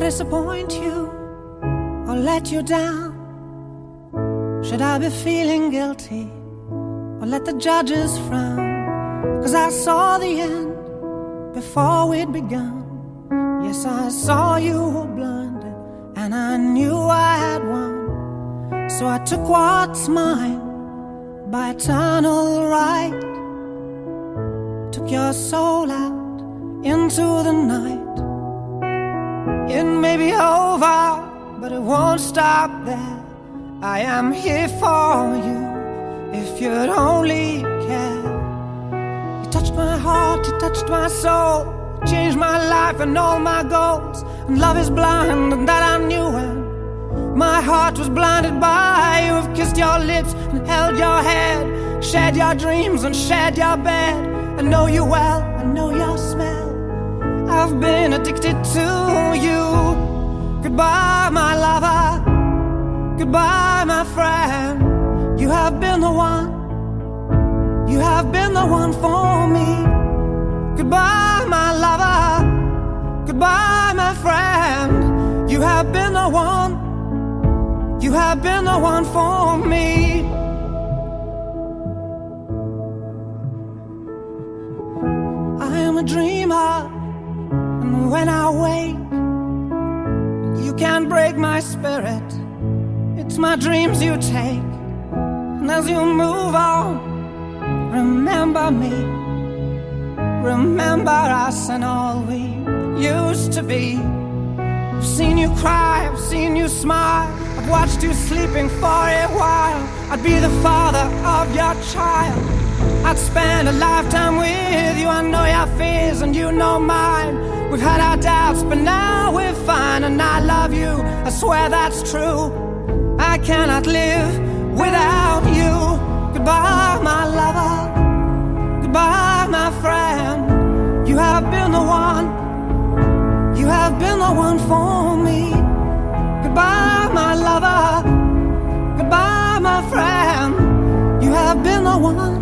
disappoint you or let you down? Should I be feeling guilty or let the judges frown? 'Cause I saw the end before we'd begun. Yes, I saw you were blinded and I knew I had won. So I took what's mine by eternal right, took your soul out into the night. It may be over, but it won't stop there. I am here for you if you'd only care. You touched my heart, you touched my soul, you changed my life and all my goals. And love is blind, and that I knew when my heart was blinded by you. I've kissed your lips and held your head, shared your dreams and shared your bed. I know you well, I know your smell, I've been addicted to you. Goodbye, my lover, goodbye, my friend. You have been the one, you have been the one for me. Goodbye, my lover, goodbye, my friend. You have been the one, you have been the one for me. I am a dreamer, and when I wake, you can't break my spirit. It's my dreams you take. And as you move on, remember me, remember us and all we used to be. I've seen you cry, I've seen you smile, I've watched you sleeping for a while. I'd be the father of your child, I'd spend a lifetime with you. I know your fears and you know mine. We've had our doubts, but now we're fine. And I love you, I swear that's true. I cannot live without you. Goodbye, my lover, goodbye, my friend. You have been the one, you have been the one for me. Goodbye, my lover, goodbye, my friend. You have been the one,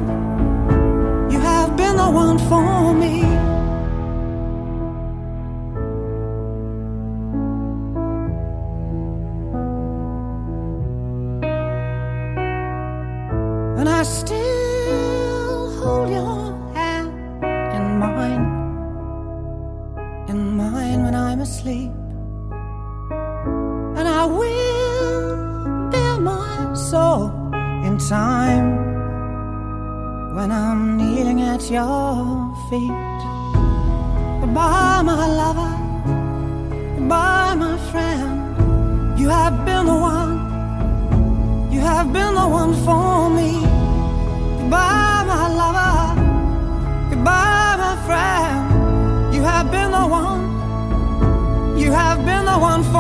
you have been the one for me. And I still hold your hand in mine when I'm asleep. And I will bear my soul in time when I'm kneeling at your feet. Goodbye, my lover, goodbye, my friend. You have been the one, you have been the one for me. Goodbye, my lover, goodbye, my friend. You have been the one, you have been the one for me.